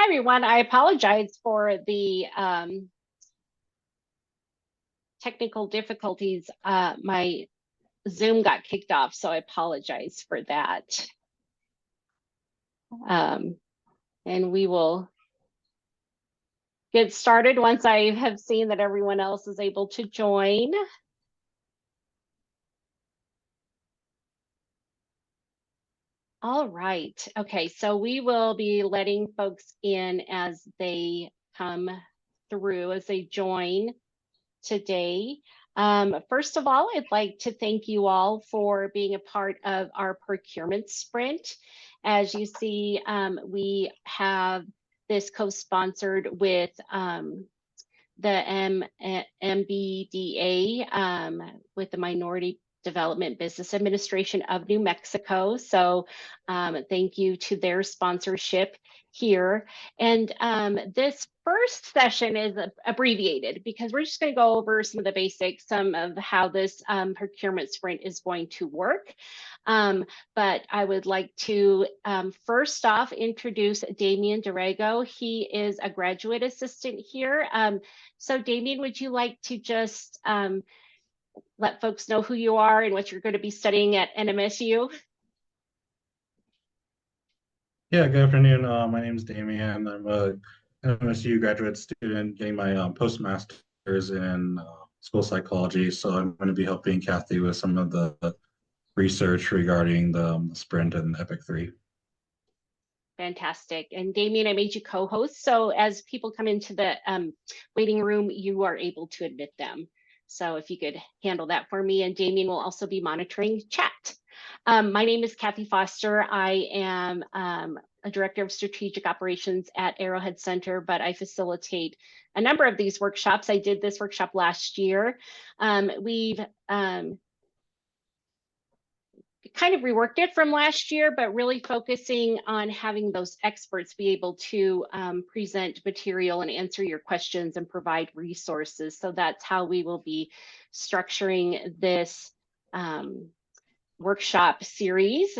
everyone. I apologize for the technical difficulties. My Zoom got kicked off, so I apologize for that. And we will get started once I have seen that everyone else is able to join. All right. Okay, so we will be letting folks in as they come through, as they join today. First of all, I'd like to thank you all for being a part of our procurement sprint. As you see, we have this co-sponsored with the MBDA, with the Minority Development Business Administration of New Mexico. So thank you to their sponsorship here. And this first session is abbreviated because we're just going to go over some of the basics, some of how this procurement sprint is going to work. But I would like to first off introduce Damian Durago. He is a graduate assistant here. So Damian, would you like to just let folks know who you are and what you're going to be studying at NMSU? Yeah, good afternoon. My name is Damian. I'm a NMSU graduate student getting my postmaster's in school psychology. So I'm going to be helping Kathy with some of the research regarding the sprint and Epic 3. Fantastic. And Damian, I made you co-host. So as people come into the waiting room, you are able to admit them. So if you could handle that for me, and Damian will also be monitoring chat. My name is Kathy Foster. I am a director of strategic operations at Arrowhead Center, but I facilitate a number of these workshops. I did this workshop last year. We've kind of reworked it from last year, but really focusing on having those experts be able to present material and answer your questions and provide resources. So that's how we will be structuring this workshop series.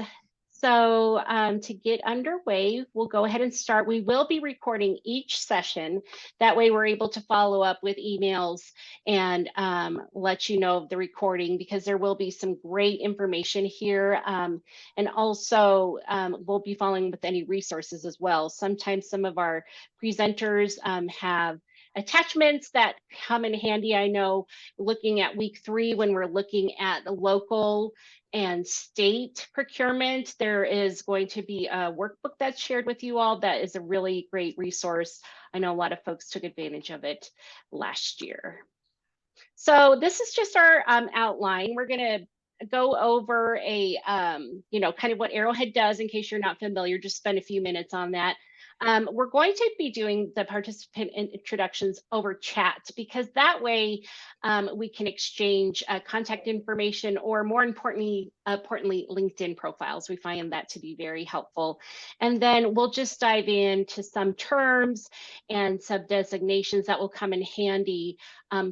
So to get underway, we'll go ahead and start. We will be recording each session. That way we're able to follow up with emails and let you know of the recording, because there will be some great information here. And also we'll be following with any resources as well. Sometimes some of our presenters have attachments that come in handy. I know looking at week 3, when we're looking at the local and state procurement, there is going to be a workbook that's shared with you all that is a really great resource. I know a lot of folks took advantage of it last year. So this is just our outline. We're going to go over a, kind of what Arrowhead does in case you're not familiar, just spend a few minutes on that. We're going to be doing the participant introductions over chat, because that way we can exchange contact information, or more importantly, LinkedIn profiles. We find that to be very helpful. And then we'll just dive into some terms and some designations that will come in handy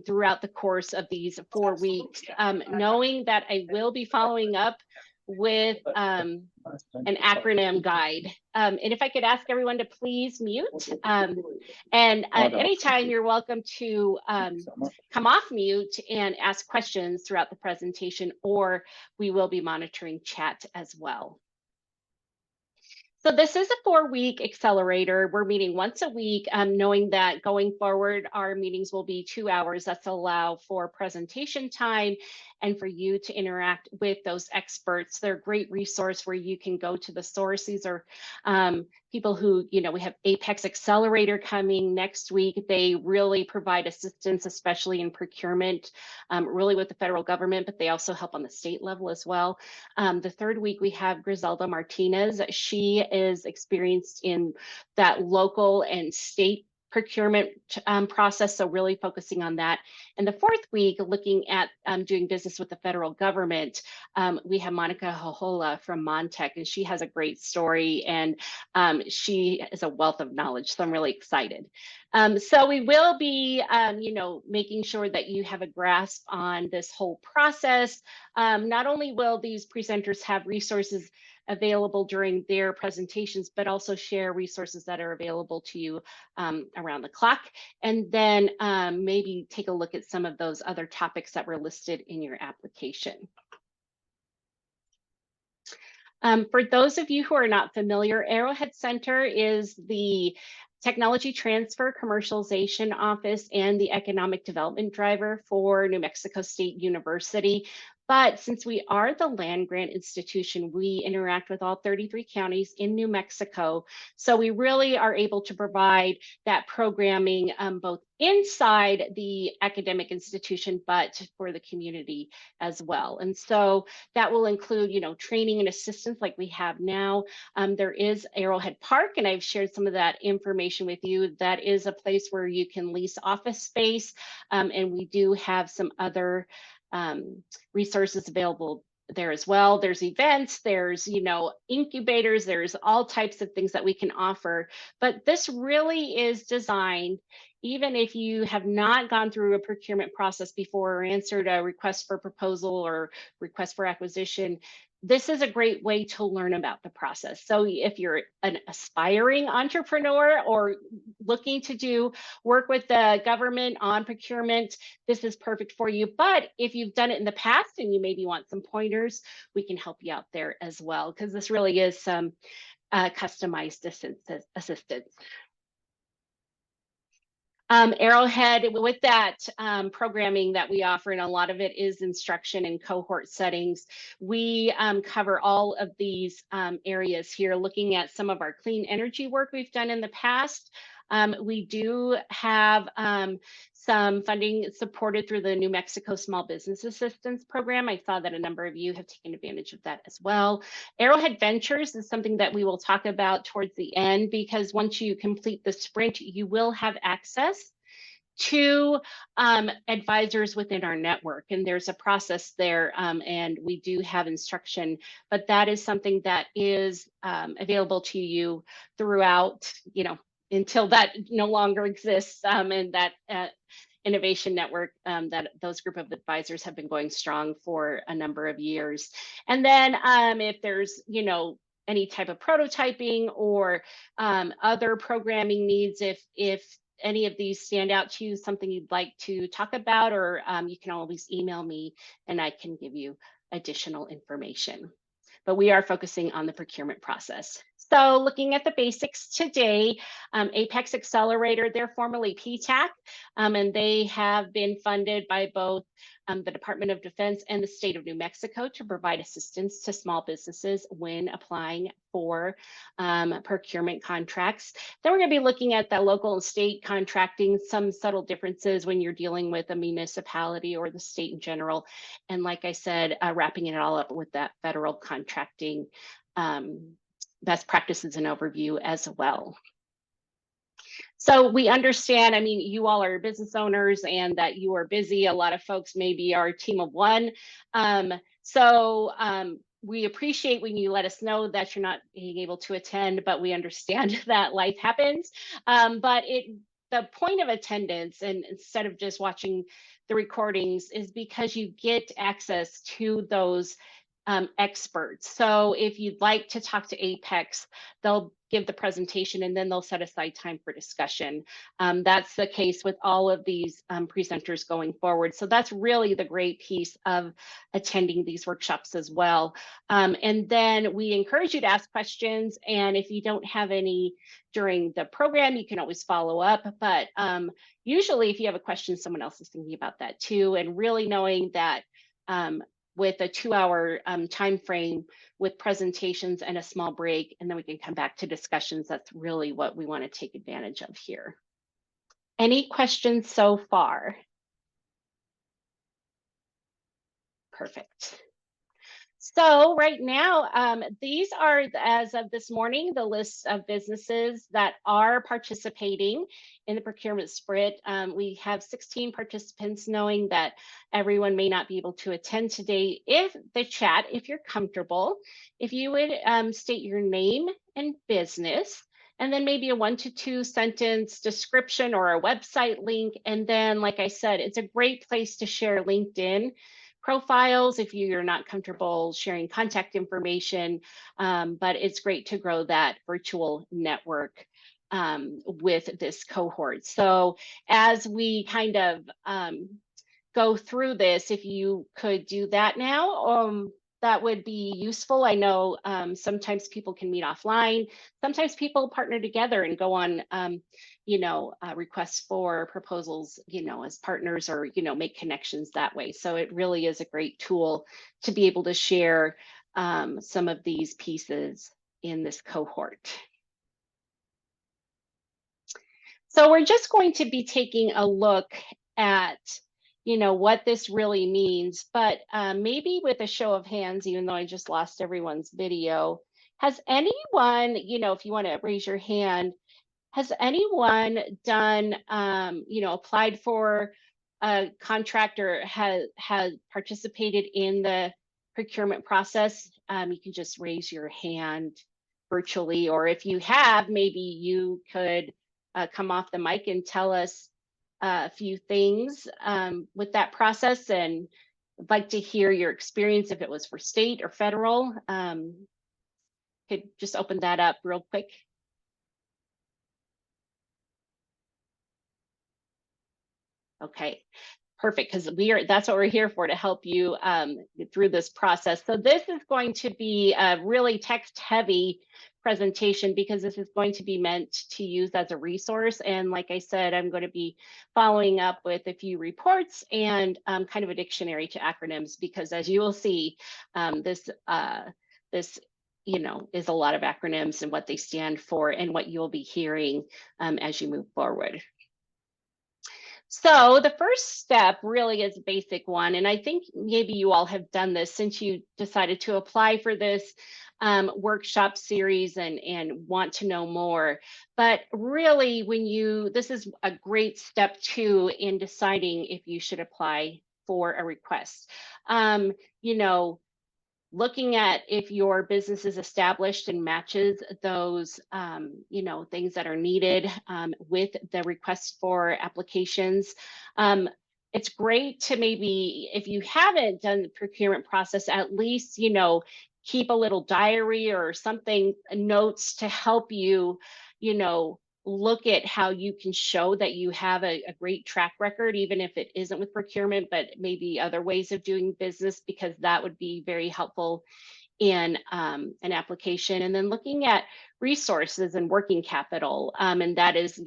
throughout the course of these 4 weeks, knowing that I will be following up with an acronym guide. And if I could ask everyone to please mute. And at any time, you're welcome to come off mute and ask questions throughout the presentation, or we will be monitoring chat as well. So this is a 4-week accelerator. We're meeting once a week, knowing that going forward, our meetings will be 2 hours. That's allow for presentation time and for you to interact with those experts. They're a great resource where you can go to the source. These are people who, we have Apex Accelerator coming next week. They really provide assistance, especially in procurement, really with the federal government, but they also help on the state level as well. The 3rd week, we have Griselda Martinez. She is experienced in that local and state procurement process, so really focusing on that. And the 4th week, looking at doing business with the federal government, we have Monica Hohola from Montech, and she has a great story, and she is a wealth of knowledge, so I'm really excited. So we will be, making sure that you have a grasp on this whole process. Not only will these presenters have resources available during their presentations, but also share resources that are available to you around the clock. And then maybe take a look at some of those other topics that were listed in your application. For those of you who are not familiar, Arrowhead Center is the technology transfer, commercialization office, and the economic development driver for New Mexico State University. But since we are the land grant institution, we interact with all 33 counties in New Mexico. So we really are able to provide that programming both inside the academic institution, but for the community as well. And so that will include, training and assistance like we have now. There is Arrowhead Park, and I've shared some of that information with you. That is a place where you can lease office space, and we do have some other resources available there as well. There's events, there's, incubators, there's all types of things that we can offer. But this really is designed, even if you have not gone through a procurement process before or answered a request for proposal or request for acquisition, this is a great way to learn about the process. So if you're an aspiring entrepreneur or looking to do work with the government on procurement, this is perfect for you. But if you've done it in the past and you maybe want some pointers, we can help you out there as well, because this really is some customized assistance. Arrowhead, with that programming that we offer, and a lot of it is instruction in cohort settings, we cover all of these areas here, looking at some of our clean energy work we've done in the past. We do have some funding supported through the New Mexico Small Business Assistance Program. I saw that a number of you have taken advantage of that as well. Arrowhead Ventures is something that we will talk about towards the end, because once you complete the sprint, you will have access to advisors within our network. And there's a process there, and we do have instruction, but that is something that is available to you throughout, until that no longer exists, and that innovation network, that those group of advisors have been going strong for a number of years. And then if there's, any type of prototyping or other programming needs, if any of these stand out to you, something you'd like to talk about, or you can always email me and I can give you additional information. But we are focusing on the procurement process. So looking at the basics today, Apex Accelerator, they're formerly PTAC, and they have been funded by both the Department of Defense and the state of New Mexico to provide assistance to small businesses when applying for procurement contracts. Then we're going to be looking at the local and state contracting, some subtle differences when you're dealing with a municipality or the state in general. And like I said, wrapping it all up with that federal contracting best practices and overview as well. So we understand, you all are business owners and that you are busy. A lot of folks maybe are a team of one. We appreciate when you let us know that you're not being able to attend, but we understand that life happens. But the point of attendance, and instead of just watching the recordings, is because you get access to those experts. So if you'd like to talk to Apex, they'll give the presentation and then they'll set aside time for discussion. That's the case with all of these presenters going forward. So that's really the great piece of attending these workshops as well. And then we encourage you to ask questions. And if you don't have any during the program, you can always follow up. But usually if you have a question, someone else is thinking about that too. And really knowing that with a 2-hour time frame with presentations and a small break, and then we can come back to discussions. That's really what we want to take advantage of here. Any questions so far? Perfect. So right now, these are, as of this morning, the list of businesses that are participating in the procurement sprint. We have 16 participants, knowing that everyone may not be able to attend today. If you're comfortable, if you would state your name and business, and then maybe a 1 to 2 sentence description or a website link. And then, like I said, it's a great place to share LinkedIn profiles if you're not comfortable sharing contact information, but it's great to grow that virtual network with this cohort. So as we kind of go through this, if you could do that now, that would be useful. I know sometimes people can meet offline. Sometimes people partner together and go on, requests for proposals, as partners, or, make connections that way. So it really is a great tool to be able to share some of these pieces in this cohort. So we're just going to be taking a look at what this really means, but maybe with a show of hands, even though I just lost everyone's video, has anyone, if you want to raise your hand, has anyone done, applied for a contract or has participated in the procurement process? You can just raise your hand virtually, or if you have, maybe you could come off the mic and tell us a few things with that process, and I'd like to hear your experience if it was for state or federal. Could just open that up real quick. Okay, perfect, because that's what we're here for, to help you get through this process. So this is going to be a really text heavy presentation because this is going to be meant to use as a resource. And like I said, I'm going to be following up with a few reports and kind of a dictionary to acronyms, because as you will see, this is a lot of acronyms and what they stand for and what you'll be hearing as you move forward. So the first step really is a basic one, and I think maybe you all have done this since you decided to apply for this workshop series and want to know more. But really, this is a great step too in deciding if you should apply for a request. Looking at if your business is established and matches those, things that are needed with the request for applications. It's great to maybe, if you haven't done the procurement process, at least, keep a little diary or something, notes to help you, look at how you can show that you have a great track record, even if it isn't with procurement, but maybe other ways of doing business, because that would be very helpful in an application. And then looking at resources and working capital, and that is,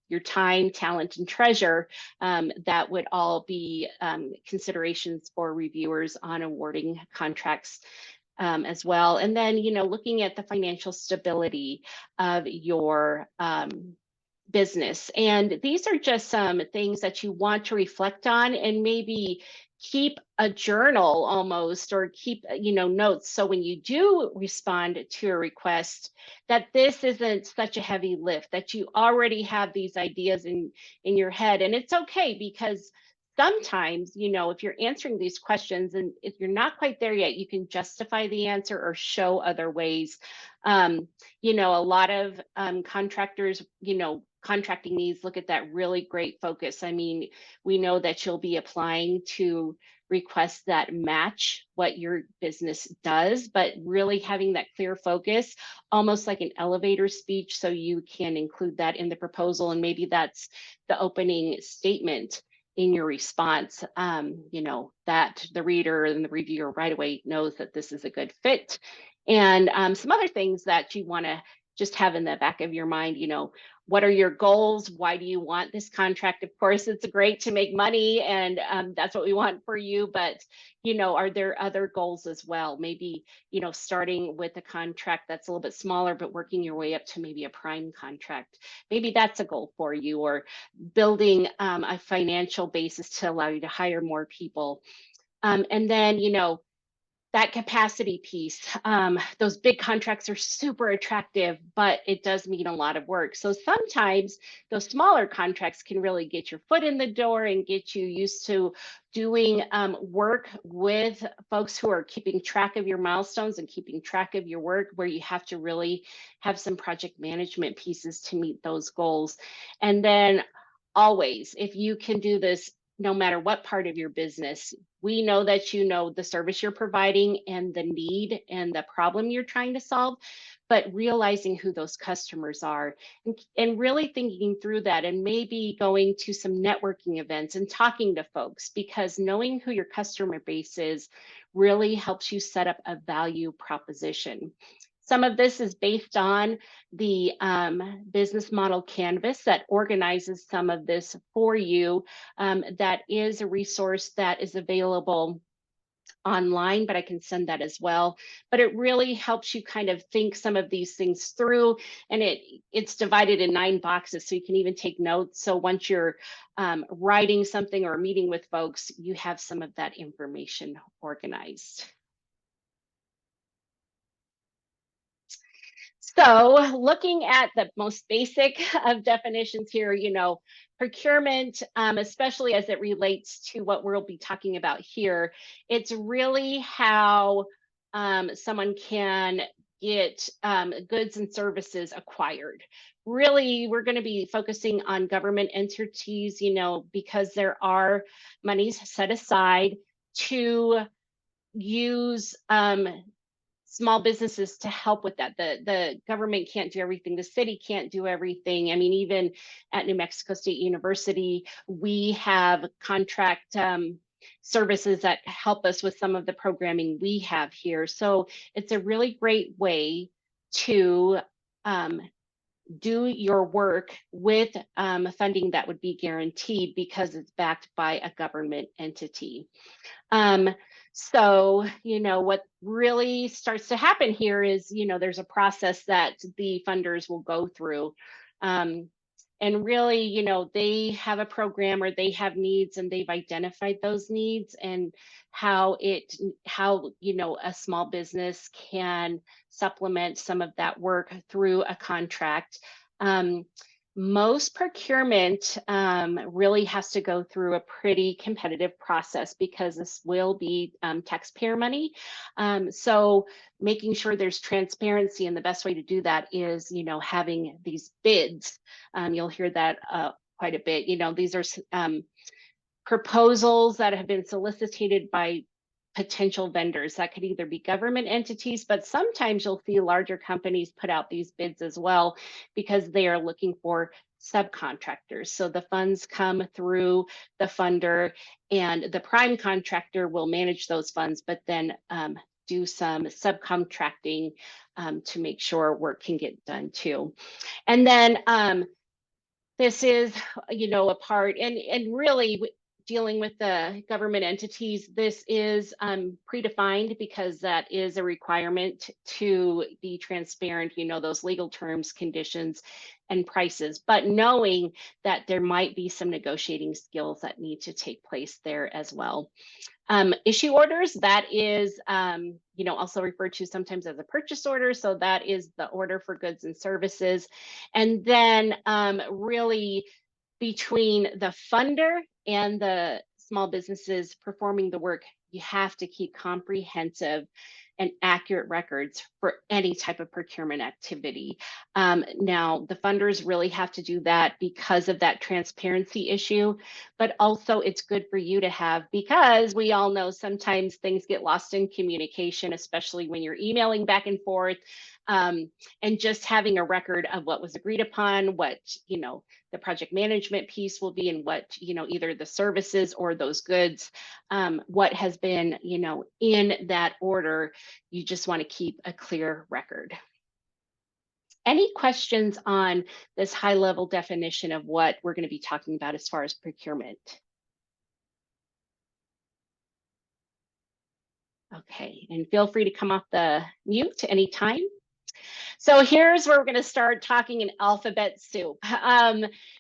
your time, talent, and treasure, that would all be considerations for reviewers on awarding contracts as well. And then, looking at the financial stability of your business. And these are just some things that you want to reflect on, and maybe keep a journal almost, or keep, notes. So when you do respond to a request, that this isn't such a heavy lift, that you already have these ideas in your head. And it's okay, because sometimes, if you're answering these questions and if you're not quite there yet, you can justify the answer or show other ways. A lot of contractors, contracting needs look at that really great focus. I mean, we know that you'll be applying to requests that match what your business does, but really having that clear focus, almost like an elevator speech, so you can include that in the proposal. And maybe that's the opening statement in your response, that the reader and the reviewer right away knows that this is a good fit. And some other things that you want to just have in the back of your mind, what are your goals? Why do you want this contract? Of course, it's great to make money, and that's what we want for you. But, are there other goals as well? Maybe, starting with a contract that's a little bit smaller, but working your way up to maybe a prime contract. Maybe that's a goal for you, or building a financial basis to allow you to hire more people. And then, that capacity piece, those big contracts are super attractive, but it does mean a lot of work. So sometimes those smaller contracts can really get your foot in the door and get you used to doing work with folks who are keeping track of your milestones and keeping track of your work, where you have to really have some project management pieces to meet those goals. And then always, if you can do this no matter what part of your business. We know that you know the service you're providing and the need and the problem you're trying to solve, but realizing who those customers are and really thinking through that, and maybe going to some networking events and talking to folks, because knowing who your customer base is really helps you set up a value proposition. Some of this is based on the business model canvas that organizes some of this for you. That is a resource that is available online, but I can send that as well. But it really helps you kind of think some of these things through, and it's divided in 9 boxes, so you can even take notes. So once you're writing something or meeting with folks, you have some of that information organized. So looking at the most basic of definitions here, procurement, especially as it relates to what we'll be talking about here, it's really how someone can get goods and services acquired. Really, we're going to be focusing on government entities, because there are monies set aside to use small businesses to help with that. The government can't do everything. The city can't do everything. I mean, even at New Mexico State University, we have contract services that help us with some of the programming we have here. So it's a really great way to do your work with funding that would be guaranteed because it's backed by a government entity. So, what really starts to happen here is, there's a process that the funders will go through. And really, they have a program or they have needs and they've identified those needs and how, a small business can supplement some of that work through a contract. Most procurement really has to go through a pretty competitive process because this will be taxpayer money. So making sure there's transparency, and the best way to do that is, having these bids. You'll hear that quite a bit. These are proposals that have been solicited by potential vendors. That could either be government entities, but sometimes you'll see larger companies put out these bids as well because they are looking for subcontractors. So the funds come through the funder and the prime contractor will manage those funds, but then do some subcontracting to make sure work can get done too. And then this is, a part, and really dealing with the government entities, this is predefined because that is a requirement to be transparent, those legal terms, conditions, and prices, but knowing that there might be some negotiating skills that need to take place there as well. Issue orders, that is, also referred to sometimes as a purchase order. So that is the order for goods and services. And then really between the funder and the small businesses performing the work, you have to keep comprehensive and accurate records for any type of procurement activity. Now, the funders really have to do that because of that transparency issue, but also it's good for you to have, because we all know sometimes things get lost in communication, especially when you're emailing back and forth. And just having a record of what was agreed upon, what, the project management piece will be, and what, either the services or those goods, what has been, in that order. You just want to keep a clear record. Any questions on this high level definition of what we're going to be talking about as far as procurement? Okay, and feel free to come off the mute anytime. So here's where we're going to start talking in alphabet soup,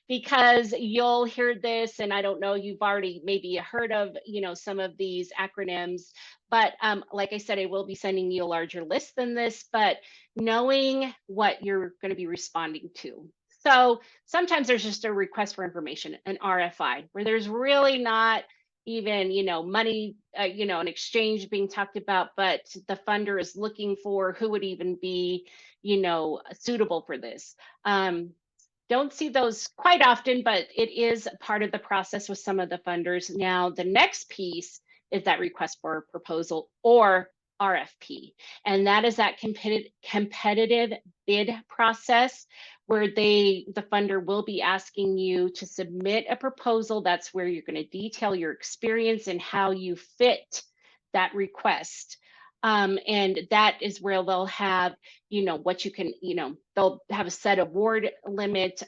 because you'll hear this, and I don't know, you've already maybe heard of, some of these acronyms, but like I said, I will be sending you a larger list than this, but knowing what you're going to be responding to. So sometimes there's just a request for information, an RFI, where there's really not even, money, an exchange being talked about, but the funder is looking for who would even be, suitable for this. don't see those quite often, but it is part of the process with some of the funders. Now, the next piece is that request for a proposal, or RFP. And that is that competitive bid process where the funder will be asking you to submit a proposal. That's where you're going to detail your experience and how you fit that request. And that is where they'll have, what you can, they'll have a set award limit,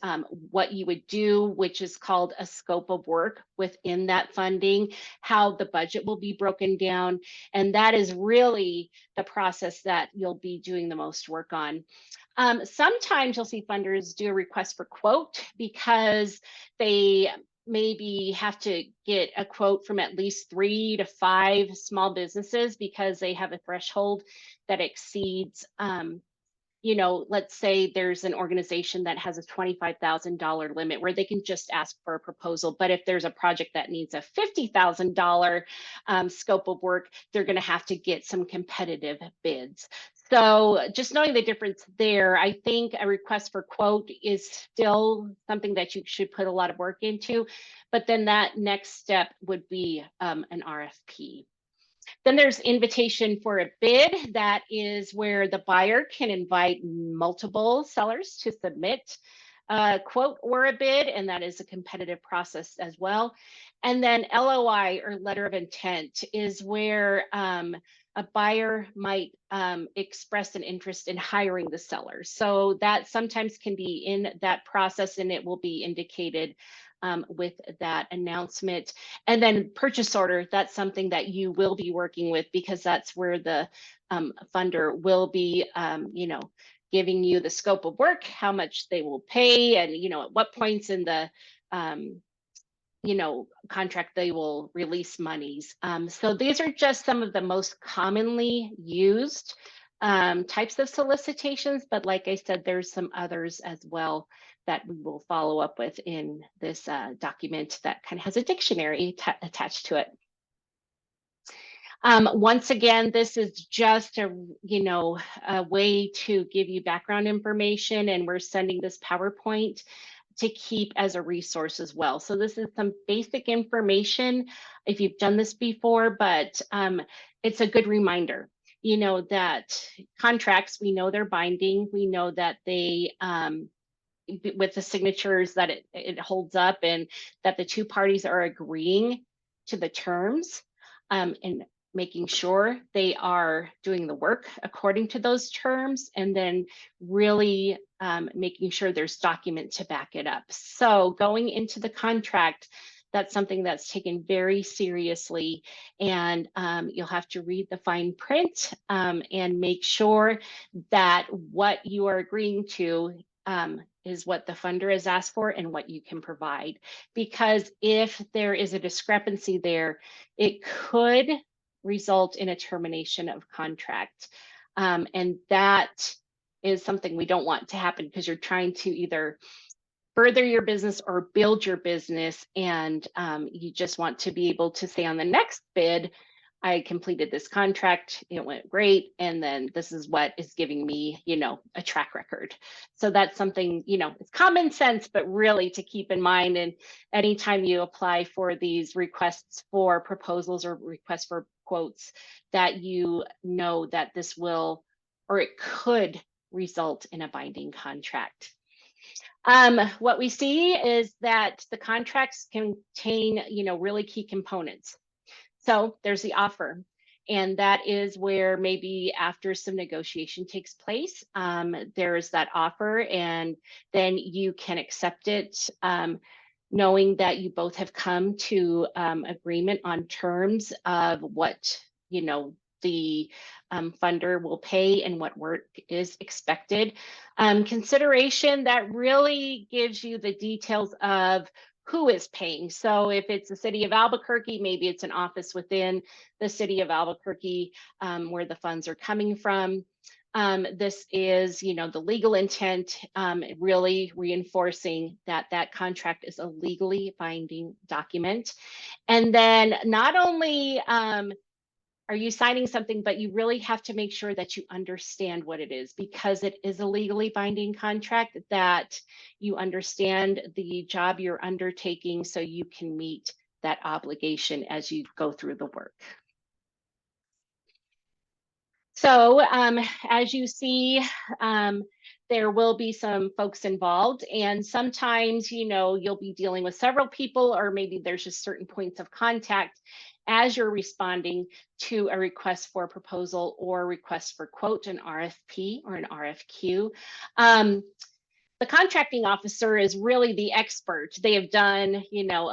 what you would do, which is called a scope of work within that funding, how the budget will be broken down. And that is really the process that you'll be doing the most work on. Sometimes you'll see funders do a request for quote because they maybe have to get a quote from at least 3 to 5 small businesses because they have a threshold that exceeds, let's say there's an organization that has a $25,000 limit where they can just ask for a proposal. But if there's a project that needs a $50,000 scope of work, they're going to have to get some competitive bids. So just knowing the difference there, I think a request for quote is still something that you should put a lot of work into. But then that next step would be an RFP. Then there's invitation for a bid. That is where the buyer can invite multiple sellers to submit a quote or a bid, and that is a competitive process as well. And then LOI, or letter of intent, is where a buyer might express an interest in hiring the seller. So that sometimes can be in that process, and it will be indicated with that announcement. And then purchase order, that's something that you will be working with, because that's where the funder will be, giving you the scope of work, how much they will pay, and, at what points in the contract they will release monies. So these are just some of the most commonly used types of solicitations, but like I said, there's some others as well that we will follow up with in this document that kind of has a dictionary attached to it. Once again, this is just a way to give you background information, and we're sending this PowerPoint to keep as a resource as well. So this is some basic information if you've done this before, but it's a good reminder, that contracts, we know they're binding. We know that they, with the signatures, that it holds up, and that the two parties are agreeing to the terms, and making sure they are doing the work according to those terms, and then really making sure there's document to back it up. So going into the contract, that's something that's taken very seriously, and you'll have to read the fine print and make sure that what you are agreeing to is what the funder has asked for and what you can provide. Because if there is a discrepancy there, it could result in a termination of contract. And that is something we don't want to happen, because you're trying to either further your business or build your business, and you just want to be able to say on the next bid, I completed this contract, it went great, and then this is what is giving me, a track record. So that's something, it's common sense, but really to keep in mind. And anytime you apply for these requests for proposals or requests for quotes, that that this will, or it could result in a binding contract. What we see is that the contracts contain, really key components. So there's the offer, and that is where maybe after some negotiation takes place, there's that offer, and then you can accept it, knowing that you both have come to agreement on terms of what, the funder will pay and what work is expected. Consideration that really gives you the details of who is paying. So if it's the city of Albuquerque, maybe it's an office within the city of Albuquerque where the funds are coming from. This is, the legal intent, really reinforcing that that contract is a legally binding document. And then not only are you signing something, but you really have to make sure that you understand what it is, because it is a legally binding contract, that you understand the job you're undertaking so you can meet that obligation as you go through the work. So as you see, there will be some folks involved, and sometimes, you know, you'll be dealing with several people, or maybe there's just certain points of contact as you're responding to a request for a proposal or request for quote, an RFP or an RFQ. The contracting officer is really the expert. They have done, you know,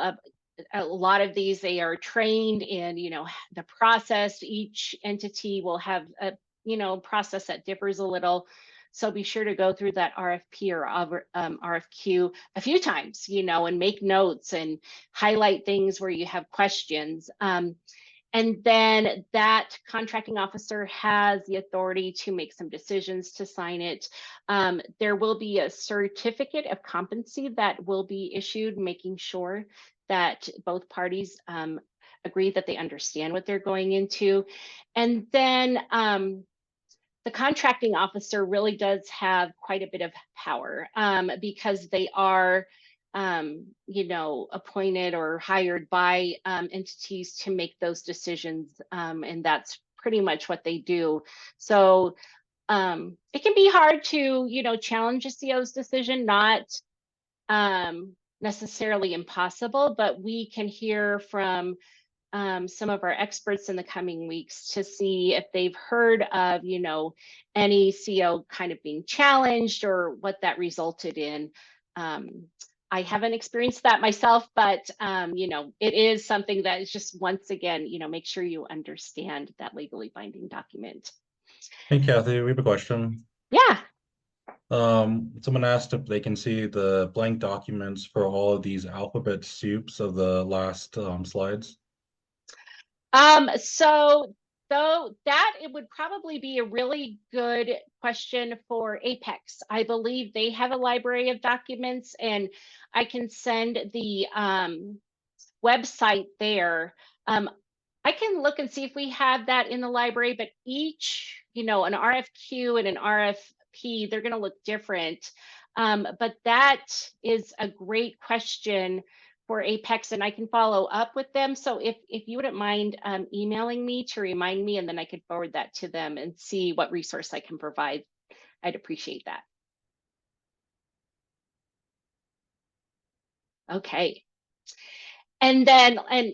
a lot of these. They are trained in, you know, the process. Each entity will have a, you know, process that differs a little. So be sure to go through that RFP or RFQ a few times, you know, and make notes and highlight things where you have questions. And then that contracting officer has the authority to make some decisions, to sign it. There will be a certificate of competency that will be issued, making sure that both parties agree that they understand what they're going into. And then the contracting officer really does have quite a bit of power because they are you know, appointed or hired by entities to make those decisions, and that's pretty much what they do. So it can be hard to, you know, challenge a CO's decision, not necessarily impossible, but we can hear from some of our experts in the coming weeks to see if they've heard of, you know, any CO kind of being challenged or what that resulted in. I haven't experienced that myself, but you know, it is something that is just, once again, you know, make sure you understand that legally binding document. Hey, Kathy, we have a question. Yeah. Someone asked if they can see the blank documents for all of these alphabet soups of the last slides. So though that it would probably be a really good question for Apex. I believe they have a library of documents, and I can send the website there. I can look and see if we have that in the library, but each, you know, an RFQ and an RFP, they're going to look different. But that is a great question for Apex, and I can follow up with them. So if you wouldn't mind emailing me to remind me, and then I could forward that to them and see what resource I can provide, I'd appreciate that. Okay. And then, and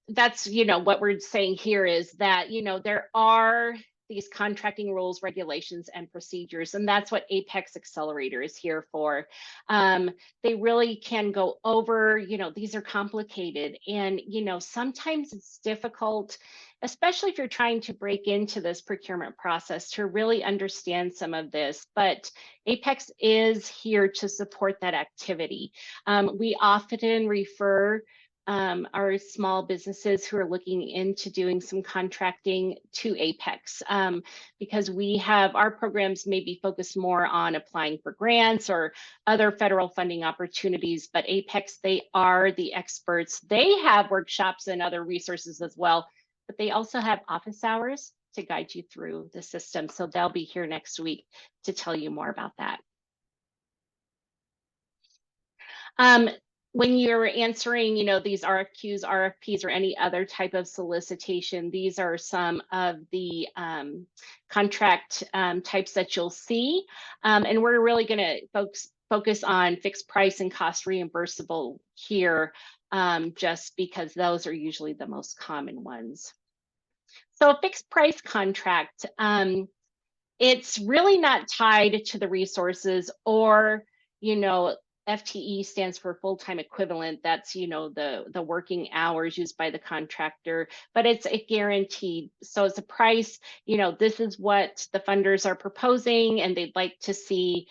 that's, you know, what we're saying here is that, you know, there are these contracting rules, regulations, and procedures, and that's what Apex Accelerator is here for. They really can go over, you know, these are complicated, and, you know, sometimes it's difficult, especially if you're trying to break into this procurement process, to really understand some of this. But Apex is here to support that activity. We often refer our small businesses who are looking into doing some contracting to Apex, because we have, our programs may be focused more on applying for grants or other federal funding opportunities, but Apex, they are the experts. They have workshops and other resources as well, but they also have office hours to guide you through the system. So they'll be here next week to tell you more about that. When you're answering, you know, these RFQs, RFPs, or any other type of solicitation, these are some of the contract types that you'll see. And we're really going to focus on fixed price and cost reimbursable here, just because those are usually the most common ones. So a fixed price contract, it's really not tied to the resources, or, you know, FTE stands for full-time equivalent. That's, you know, the working hours used by the contractor, but it's a guaranteed. So it's a price, you know, this is what the funders are proposing, and they'd like to see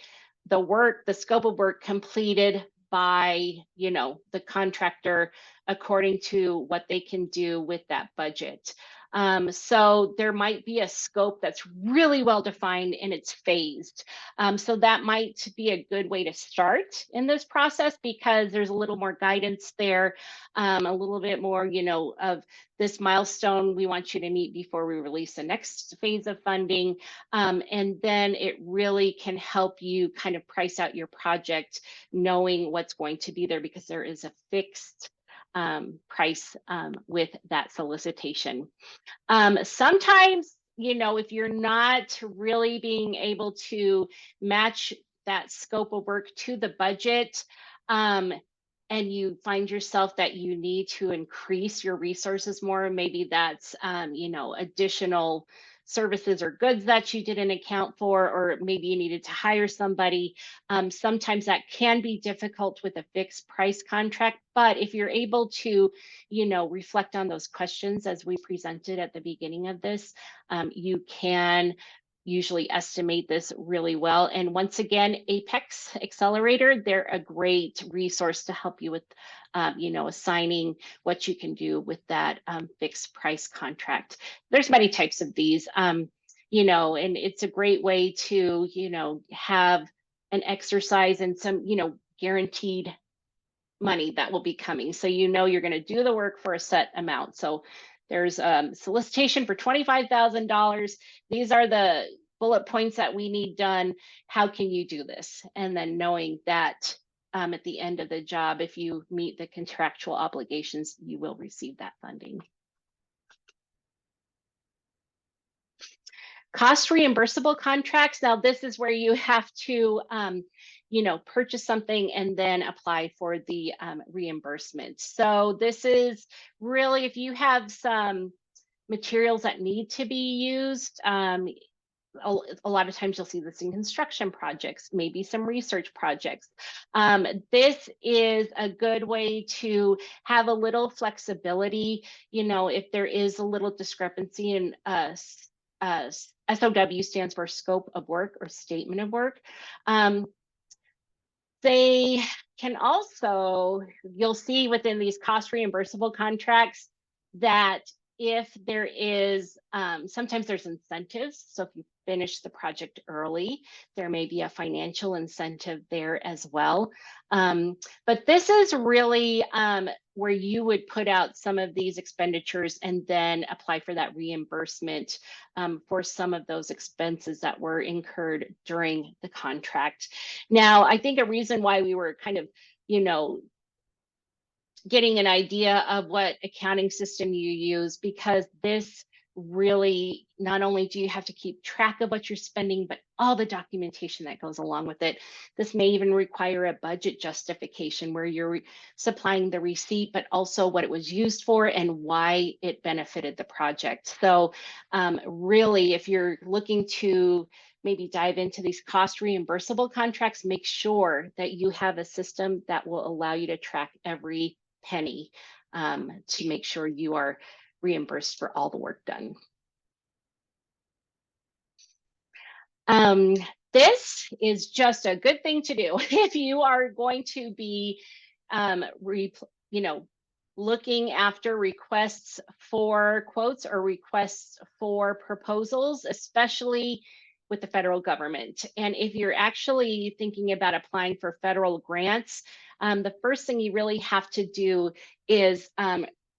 the work, the scope of work completed by, you know, the contractor according to what they can do with that budget. So there might be a scope that's really well defined and it's phased. So that might be a good way to start in this process, because there's a little more guidance there, a little bit more, of this milestone we want you to meet before we release the next phase of funding. And then it really can help you kind of price out your project, knowing what's going to be there, because there is a fixed price with that solicitation. Sometimes, if you're not really being able to match that scope of work to the budget, and you find yourself that you need to increase your resources more, maybe that's, additional services or goods that you didn't account for, or maybe you needed to hire somebody. Sometimes that can be difficult with a fixed price contract, but if you're able to, reflect on those questions as we presented at the beginning of this, you can usually estimate this really well. And once again, Apex Accelerator, they're a great resource to help you with, assigning what you can do with that fixed price contract. There's many types of these, and it's a great way to, have an exercise and some, guaranteed money that will be coming. So you're going to do the work for a set amount. So there's solicitation for $25,000. These are the bullet points that we need done. How can you do this? And then knowing that at the end of the job, if you meet the contractual obligations, you will receive that funding. Cost reimbursable contracts. Now, this is where you have to, purchase something and then apply for the reimbursement. So this is really, if you have some materials that need to be used, a lot of times you'll see this in construction projects, maybe some research projects. This is a good way to have a little flexibility, if there is a little discrepancy in SOW stands for scope of work or statement of work. They can also, you'll see within these cost reimbursable contracts that if there is, sometimes there's incentives. So if you finish the project early, there may be a financial incentive there as well. But this is really where you would put out some of these expenditures and then apply for that reimbursement for some of those expenses that were incurred during the contract. Now, I think a reason why we were kind of, getting an idea of what accounting system you use, because this really, not only do you have to keep track of what you're spending, but all the documentation that goes along with it. This may even require a budget justification where you're supplying the receipt, but also what it was used for and why it benefited the project. So really, if you're looking to maybe dive into these cost reimbursable contracts, make sure that you have a system that will allow you to track every penny to make sure you are reimbursed for all the work done. This is just a good thing to do if you are going to be, looking after requests for quotes or requests for proposals, especially with the federal government. And if you're actually thinking about applying for federal grants, the first thing you really have to do is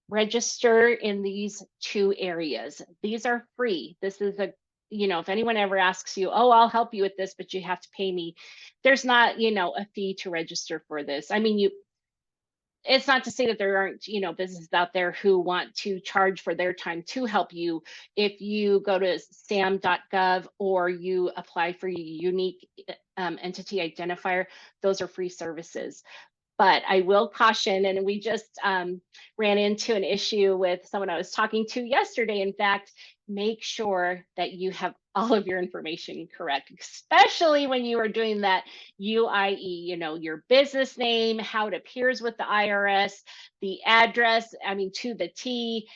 register in these two areas. These are free. This is a, if anyone ever asks you, oh, I'll help you with this, but you have to pay me, there's not, a fee to register for this. I mean, it's not to say that there aren't, businesses out there who want to charge for their time to help you. If you go to sam.gov or you apply for your unique entity identifier, those are free services. But I will caution, and we just ran into an issue with someone I was talking to yesterday. In fact, make sure that you have all of your information correct, especially when you are doing that UIE, your business name, how it appears with the IRS, the address, I mean, to the T,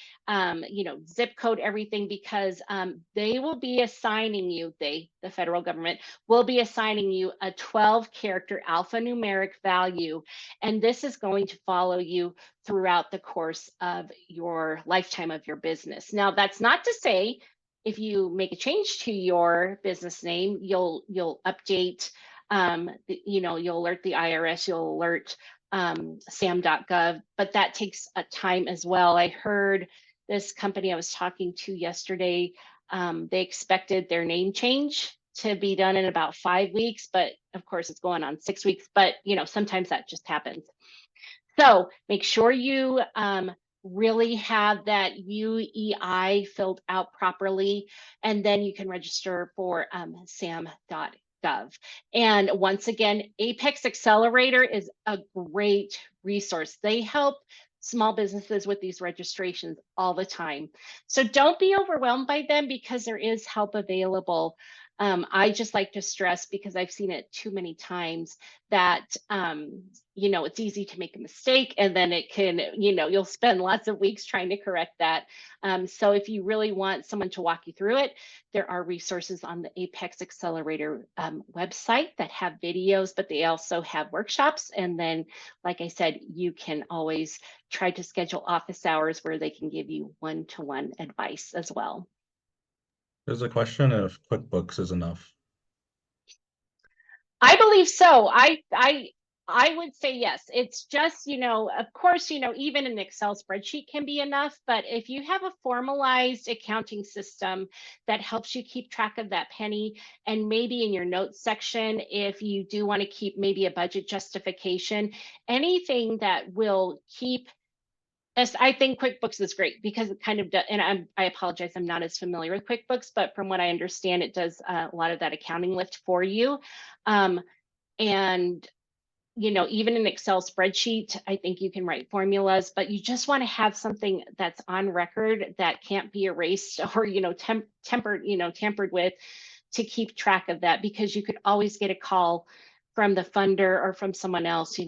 zip code, everything, because they will be assigning you, the federal government, will be assigning you a 12-character alphanumeric value. And this is going to follow you throughout the course of your lifetime of your business. Now, that's not to say if you make a change to your business name, you'll update, you'll alert the IRS, you'll alert sam.gov, but that takes a time as well. I heard this company I was talking to yesterday, they expected their name change to be done in about 5 weeks, but of course it's going on 6 weeks, but sometimes that just happens. So make sure you really have that UEI filled out properly, and then you can register for sam.gov. And once again, Apex Accelerator is a great resource. They help small businesses with these registrations all the time. So don't be overwhelmed by them, because there is help available. I just like to stress, because I've seen it too many times, that it's easy to make a mistake, and then it can, you'll spend lots of weeks trying to correct that. So if you really want someone to walk you through it, there are resources on the Apex Accelerator website that have videos, but they also have workshops. And then, like I said, you can always try to schedule office hours where they can give you one-to-one advice as well. There's a question if QuickBooks is enough. I believe so. I would say yes. It's just, of course, even an Excel spreadsheet can be enough, but if you have a formalized accounting system that helps you keep track of that penny, and maybe in your notes section, if you do want to keep maybe a budget justification, anything that will keep. I think QuickBooks is great, because it kind of does, and I apologize, I'm not as familiar with QuickBooks, but from what I understand, it does a lot of that accounting lift for you. And even an Excel spreadsheet, I think you can write formulas, but you just want to have something that's on record that can't be erased or tampered with, to keep track of that, because you could always get a call from the funder or from someone else,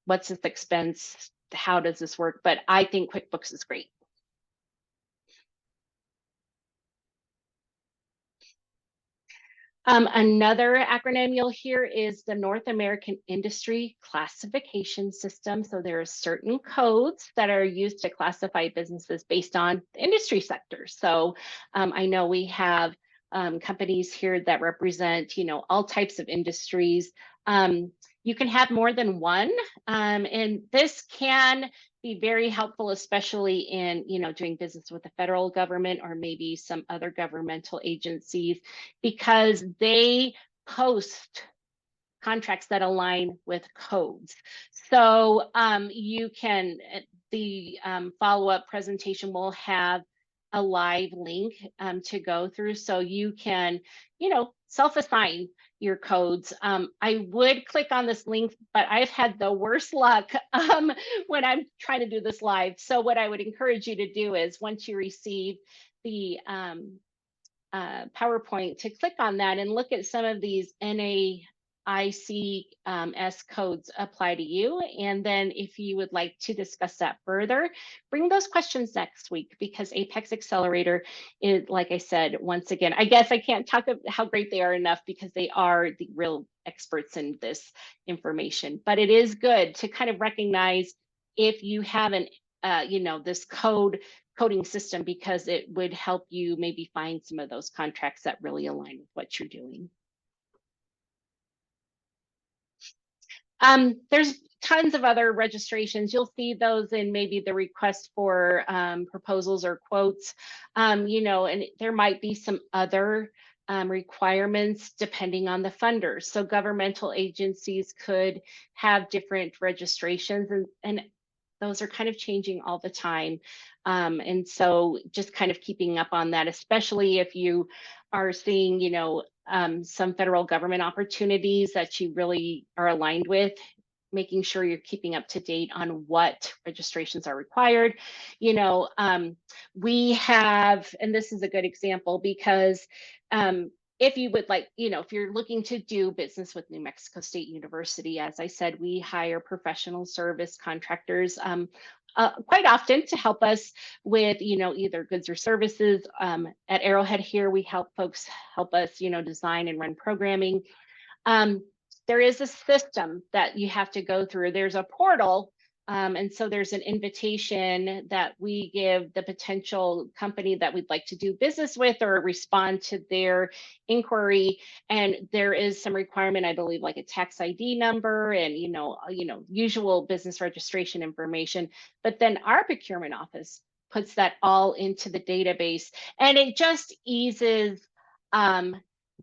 what's this expense? How does this work? But I think QuickBooks is great. Another acronym you'll hear is the North American Industry Classification System. So there are certain codes that are used to classify businesses based on the industry sector. So I know we have companies here that represent, all types of industries. You can have more than one, and this can be very helpful, especially in, doing business with the federal government or maybe some other governmental agencies, because they post contracts that align with codes. So you can, the follow-up presentation will have a live link to go through, so you can, self-assign your codes. I would click on this link, but I've had the worst luck when I'm trying to do this live. So what I would encourage you to do is, once you receive the PowerPoint, to click on that and look at some of these NAICS codes apply to you. And then if you would like to discuss that further, bring those questions next week, because Apex Accelerator is, like I said, once again, I guess I can't talk about how great they are enough, because they are the real experts in this information. But it is good to kind of recognize if you haven't, this coding system, because it would help you maybe find some of those contracts that really align with what you're doing. There's tons of other registrations. You'll see those in maybe the request for proposals or quotes, and there might be some other requirements depending on the funders. So governmental agencies could have different registrations, and those are kind of changing all the time. And so just kind of keeping up on that, especially if you are seeing, some federal government opportunities that you really are aligned with, making sure you're keeping up to date on what registrations are required. We have, and this is a good example because if you would like, if you're looking to do business with New Mexico State University, as I said, we hire professional service contractors quite often to help us with, either goods or services. At Arrowhead here, we help folks help us, design and run programming. There is a system that you have to go through. There's a portal. And so there's an invitation that we give the potential company that we'd like to do business with or respond to their inquiry. And there is some requirement, I believe, like a tax ID number and, usual business registration information. But then our procurement office puts that all into the database, and it just eases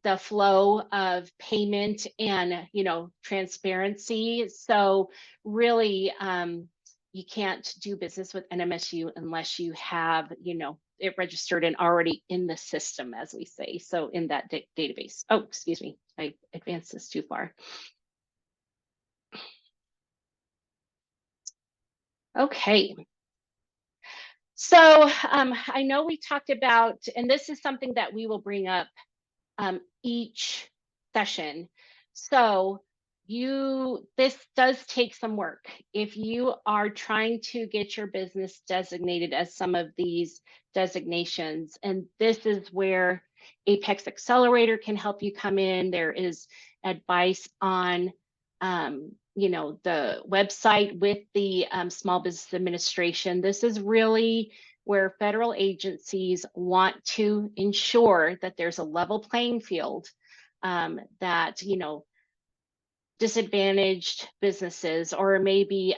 the flow of payment and, transparency. So really, you can't do business with NMSU unless you have, it registered and already in the system, as we say. So in that database. Oh, excuse me, I advanced this too far. Okay. So I know we talked about, and this is something that we will bring up each session. So this does take some work. If you are trying to get your business designated as some of these designations, and this is where Apex Accelerator can help you come in. There is advice on the website with the Small Business Administration. This is really where federal agencies want to ensure that there's a level playing field, that, disadvantaged businesses or maybe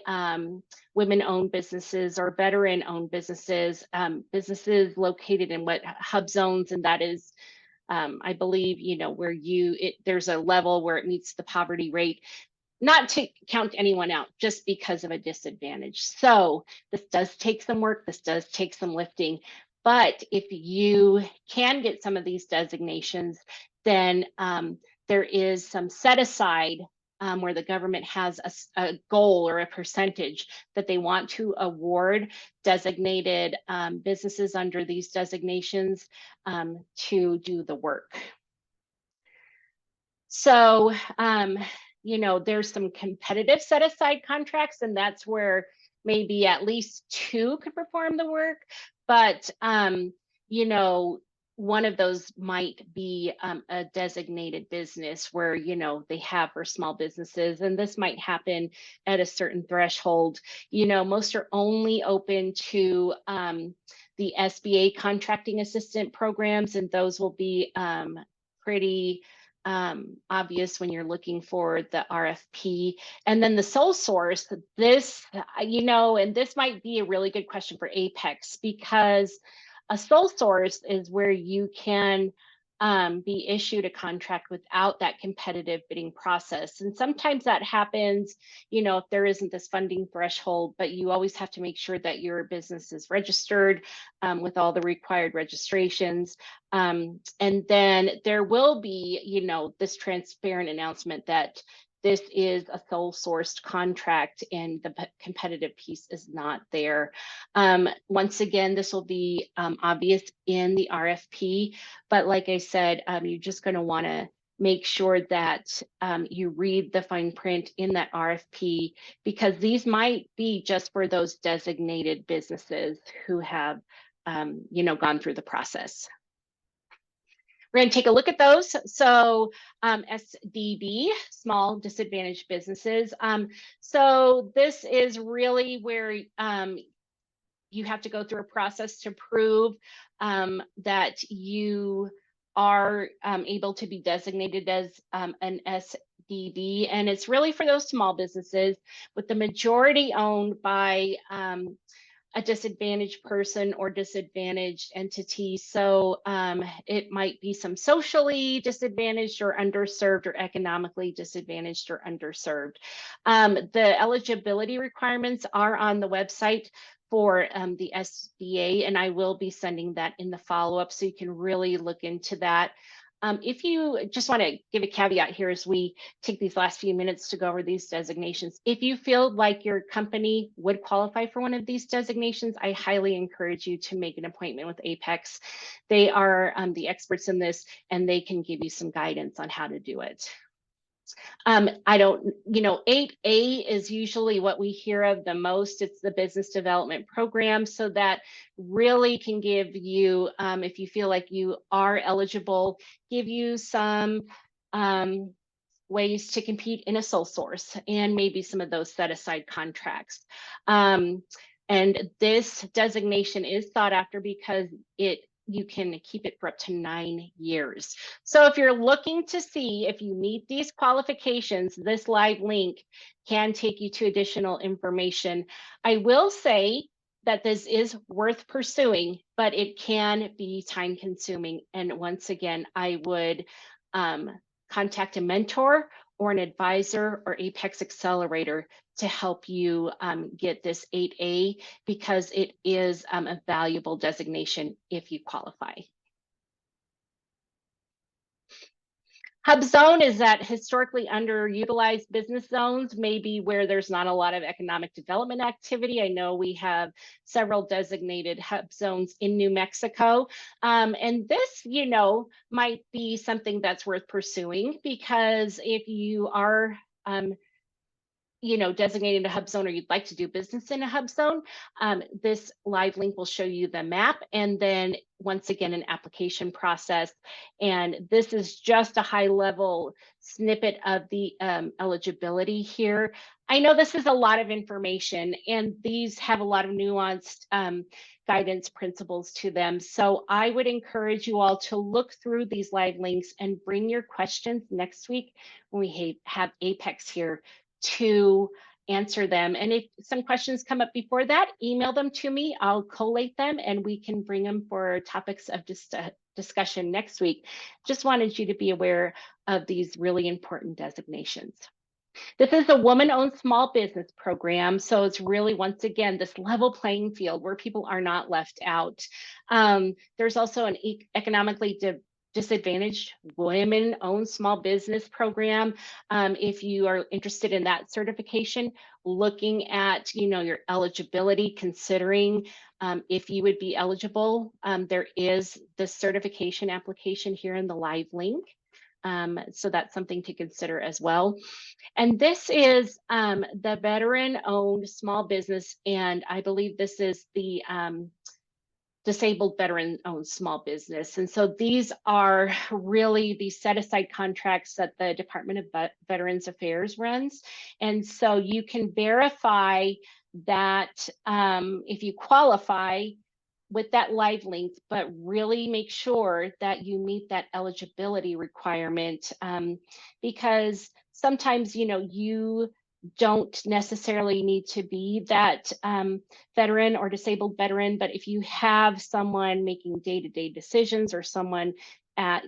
women-owned businesses or veteran-owned businesses, businesses located in what hub zones, and that is, I believe, where there's a level where it meets the poverty rate. Not to count anyone out, just because of a disadvantage. So this does take some work, this does take some lifting, but if you can get some of these designations, then there is some set aside where the government has a goal or a percentage that they want to award designated businesses under these designations to do the work. So, there's some competitive set aside contracts, and that's where maybe at least 2 could perform the work. But, one of those might be a designated business where, they have for small businesses, and this might happen at a certain threshold. Most are only open to the SBA contracting assistant programs, and those will be pretty obvious when you're looking for the RFP. And then the sole source, this, and this might be a really good question for Apex, because a sole source is where you can be issued a contract without that competitive bidding process. And sometimes that happens, if there isn't this funding threshold, but you always have to make sure that your business is registered with all the required registrations. And then there will be, this transparent announcement that this is a sole sourced contract and the competitive piece is not there. Once again, this will be obvious in the RFP, but like I said, you're just going to want to make sure that you read the fine print in that RFP, because these might be just for those designated businesses who have, gone through the process. We're going to take a look at those. So SDB, small disadvantaged businesses. So this is really where you have to go through a process to prove that you are able to be designated as an SDB. And it's really for those small businesses, with the majority owned by a disadvantaged person or disadvantaged entity. So it might be some socially disadvantaged or underserved, or economically disadvantaged or underserved. The eligibility requirements are on the website for the SBA, and I will be sending that in the follow-up so you can really look into that. If you just want to give a caveat here as we take these last few minutes to go over these designations, if you feel like your company would qualify for one of these designations, I highly encourage you to make an appointment with Apex. They are the experts in this, and they can give you some guidance on how to do it. I don't, 8A is usually what we hear of the most. It's the business development program. So that really can give you, if you feel like you are eligible, give you some ways to compete in a sole source and maybe some of those set aside contracts. And this designation is sought after because you can keep it for up to 9 years. So if you're looking to see if you meet these qualifications, this live link can take you to additional information. I will say that this is worth pursuing, but it can be time consuming. And once again, I would contact a mentor or an advisor or Apex Accelerator to help you get this 8A, because it is a valuable designation if you qualify. Hub zone is that historically underutilized business zones, maybe where there's not a lot of economic development activity. I know we have several designated hub zones in New Mexico. And this, might be something that's worth pursuing, because if you are designated a hub zone, or you'd like to do business in a hub zone, this live link will show you the map, and then once again, an application process. And this is just a high level snippet of the eligibility here. I know this is a lot of information, and these have a lot of nuanced guidance principles to them. So I would encourage you all to look through these live links and bring your questions next week when we have Apex here to answer them. And if some questions come up before that, email them to me. I'll collate them and we can bring them for topics of discussion next week. Just wanted you to be aware of these really important designations. This is a woman-owned small business program. So it's really, once again, this level playing field where people are not left out. There's also an economically disadvantaged women-owned small business program. If you are interested in that certification, looking at your eligibility, considering if you would be eligible, there is the certification application here in the live link. So that's something to consider as well. And this is the veteran-owned small business, and I believe this is the disabled veteran-owned small business. And so these are really the set-aside contracts that the Department of Veterans Affairs runs. And so you can verify that if you qualify with that live link, but really make sure that you meet that eligibility requirement, because sometimes, you don't necessarily need to be that veteran or disabled veteran, but if you have someone making day-to-day decisions, or someone at,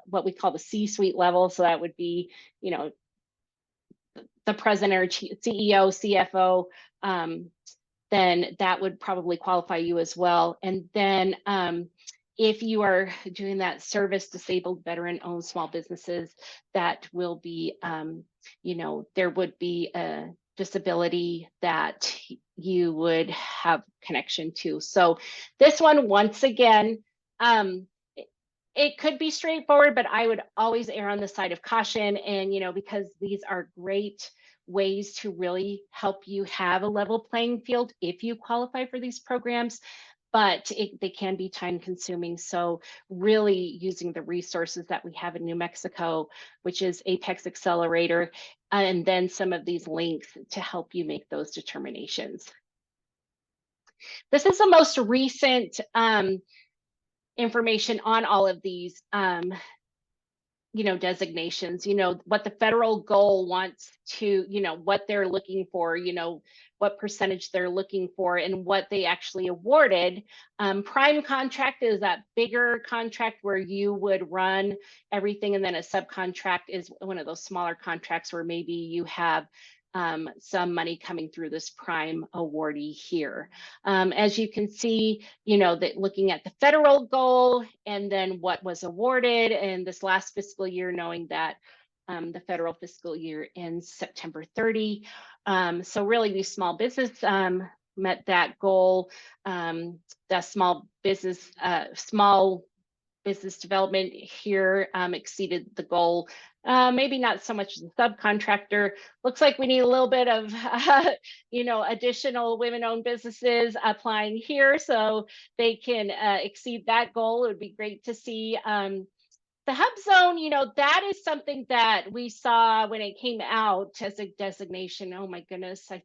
what we call the C-suite level, so that would be, the president or CEO, CFO, then that would probably qualify you as well. And then if you are doing that service disabled veteran-owned small businesses, that will be, there would be a disability that you would have connection to. So this one, once again, it could be straightforward, but I would always err on the side of caution. And, because these are great ways to really help you have a level playing field if you qualify for these programs, but they can be time consuming. So really using the resources that we have in New Mexico, which is Apex Accelerator, and then some of these links to help you make those determinations. This is the most recent information on all of these designations, what the federal goal wants to, what they're looking for, what percentage they're looking for, and what they actually awarded. Prime contract is that bigger contract where you would run everything, and then a subcontract is one of those smaller contracts where maybe you have some money coming through this prime awardee here. As you can see, you know, that looking at the federal goal and then what was awarded in this last fiscal year, knowing that the federal fiscal year ends September 30. So really these small business met that goal. The small business development here exceeded the goal. Maybe not so much the subcontractor. Looks like we need a little bit of, you know, additional women-owned businesses applying here so they can exceed that goal. It would be great to see. The hub zone, you know, that is something that we saw when it came out as a designation. Oh my goodness, I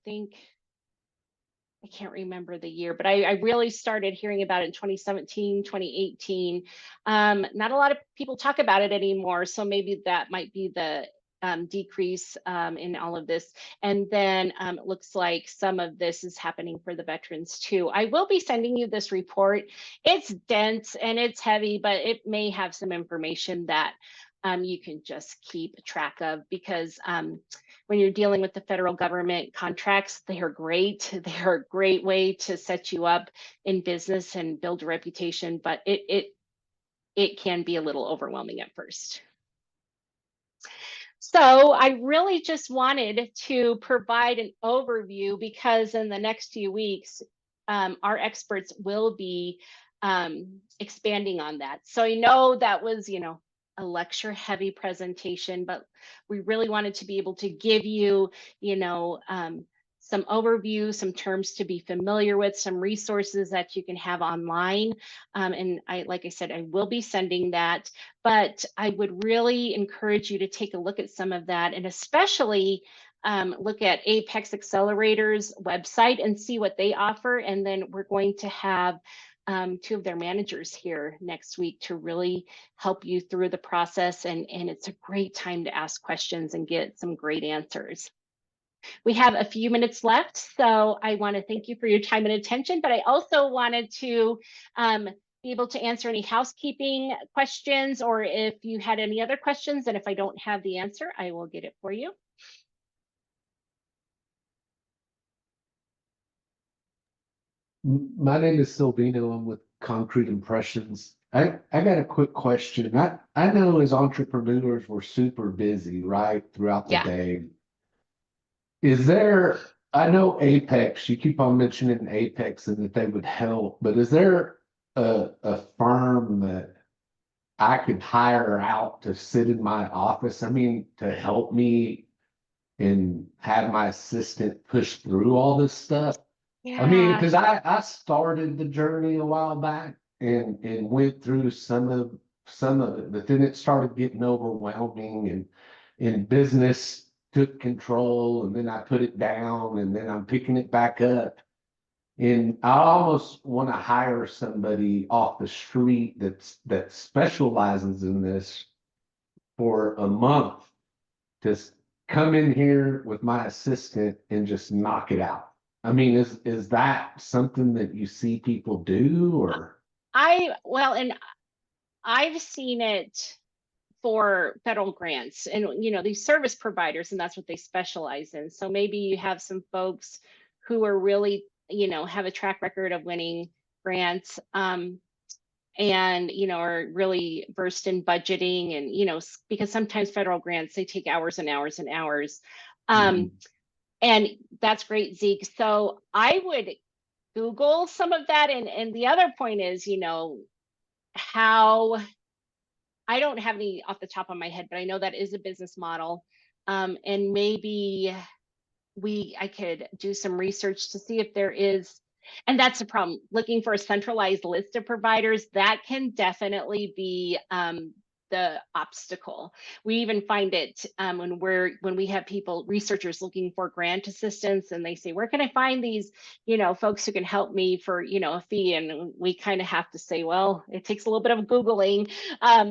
can't remember the year, but I really started hearing about it in 2017, 2018. Not a lot of people talk about it anymore. So maybe that might be the decrease in all of this. And then it looks like some of this is happening for the veterans too. I will be sending you this report. It's dense and it's heavy, but it may have some information that you can just keep track of, because when you're dealing with the federal government contracts, they are great. They are a great way to set you up in business and build a reputation, but it can be a little overwhelming at first. So I really just wanted to provide an overview, because in the next few weeks, our experts will be expanding on that. So I know that was, you know, a lecture heavy presentation, but we really wanted to be able to give you, you know, some overview, some terms to be familiar with, some resources that you can have online. And like I said, I will be sending that, but I would really encourage you to take a look at some of that, and especially look at Apex Accelerator's website and see what they offer. And then we're going to have two of their managers here next week to really help you through the process. And it's a great time to ask questions and get some great answers. We have a few minutes left, so I want to thank you for your time and attention, but I also wanted to be able to answer any housekeeping questions, or if you had any other questions, and if I don't have the answer, I will get it for you. My name is Silvino. I'm with Concrete Impressions. I got a quick question. I know as entrepreneurs, we're super busy, right, throughout the day. Is there, I know Apex, you keep on mentioning Apex and that they would help, but is there a firm that I could hire out to sit in my office? I mean, to help me and have my assistant push through all this stuff? I mean, because I started the journey a while back and went through some of it, but then it started getting overwhelming, and business took control, and then I put it down, and then I'm picking it back up. And I almost want to hire somebody off the street that specializes in this for a month, just come in here with my assistant and just knock it out. I mean, is that something that you see people do, or? Well, and I've seen it for federal grants, and you know, these service providers, and that's what they specialize in. So maybe you have some folks who are really, you know, have a track record of winning grants, and you know, are really versed in budgeting, and you know, because sometimes federal grants, they take hours and hours and hours. And that's great, Zeke. So I would Google some of that. And the other point is, you know, how, I don't have any off the top of my head, but I know that is a business model. And maybe I could do some research to see if there is, and that's the problem, looking for a centralized list of providers, that can definitely be the obstacle. We even find it when we have researchers looking for grant assistance, and they say, where can I find these, you know, folks who can help me for, you know, a fee? And we kind of have to say, well, it takes a little bit of Googling,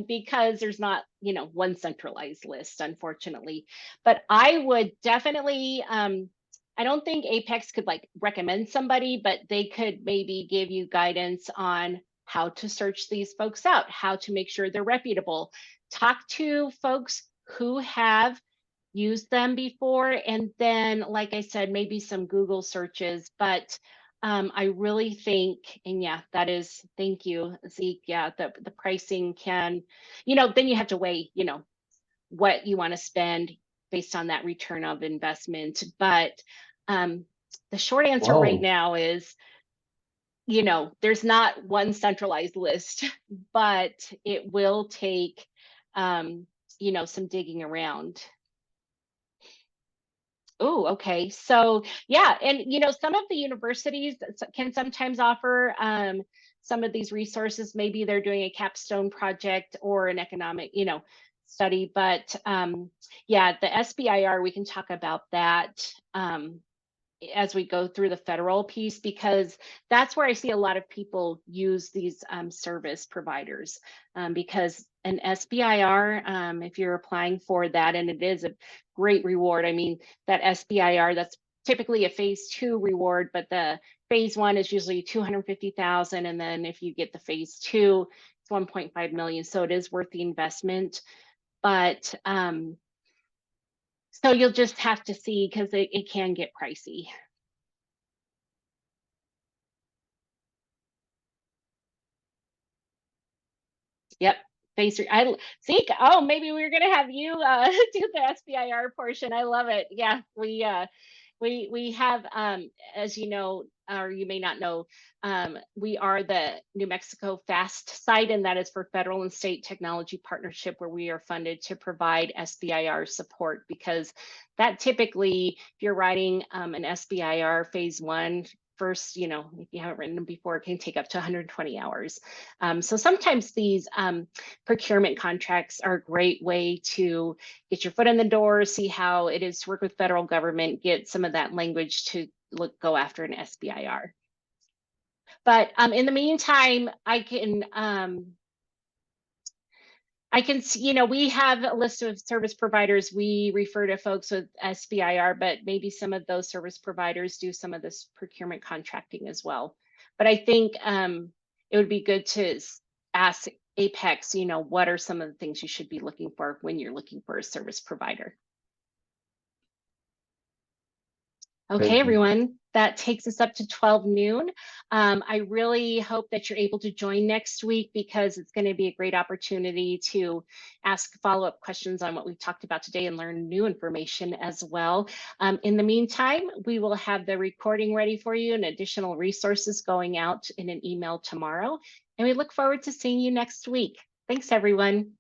because there's not, you know, one centralized list, unfortunately. But I would definitely, I don't think Apex could like recommend somebody, but they could maybe give you guidance on how to search these folks out, how to make sure they're reputable. Talk to folks who have used them before. And then, like I said, maybe some Google searches, but I really think, and yeah, that is, thank you, Zeke. Yeah, the pricing can, then you have to weigh, what you want to spend based on that return of investment. But the short answer right Whoa. now is, there's not one centralized list, but it will take, some digging around. Oh, okay. So yeah, and some of the universities can sometimes offer some of these resources. Maybe they're doing a capstone project or an economic, study. But yeah, the SBIR, we can talk about that as we go through the federal piece, because that's where I see a lot of people use these service providers, because an SBIR, if you're applying for that, and it is a great reward. I mean, that SBIR, that's typically a phase 2 reward, but the phase 1 is usually 250,000. And then if you get the phase 2, it's 1.5 million. So it is worth the investment. But so you'll just have to see, because it can get pricey. Yep. Phase 3. Zeke. Oh, maybe we're gonna have you do the SBIR portion. I love it. Yeah, we have, as you know, or you may not know, we are the New Mexico FAST site, and that is for federal and state technology partnership, where we are funded to provide SBIR support, because that typically, if you're writing an SBIR phase 1, first, if you haven't written them before, it can take up to 120 hours. So sometimes these procurement contracts are a great way to get your foot in the door, see how it is to work with federal government, get some of that language to go after an SBIR. But in the meantime, I can see, we have a list of service providers. We refer to folks with SBIR, but maybe some of those service providers do some of this procurement contracting as well. But I think it would be good to ask Apex, what are some of the things you should be looking for when you're looking for a service provider? Okay, everyone, that takes us up to 12 noon. I really hope that you're able to join next week, because it's going to be a great opportunity to ask follow-up questions on what we've talked about today and learn new information as well. In the meantime, we will have the recording ready for you and additional resources going out in an email tomorrow. And we look forward to seeing you next week. Thanks, everyone.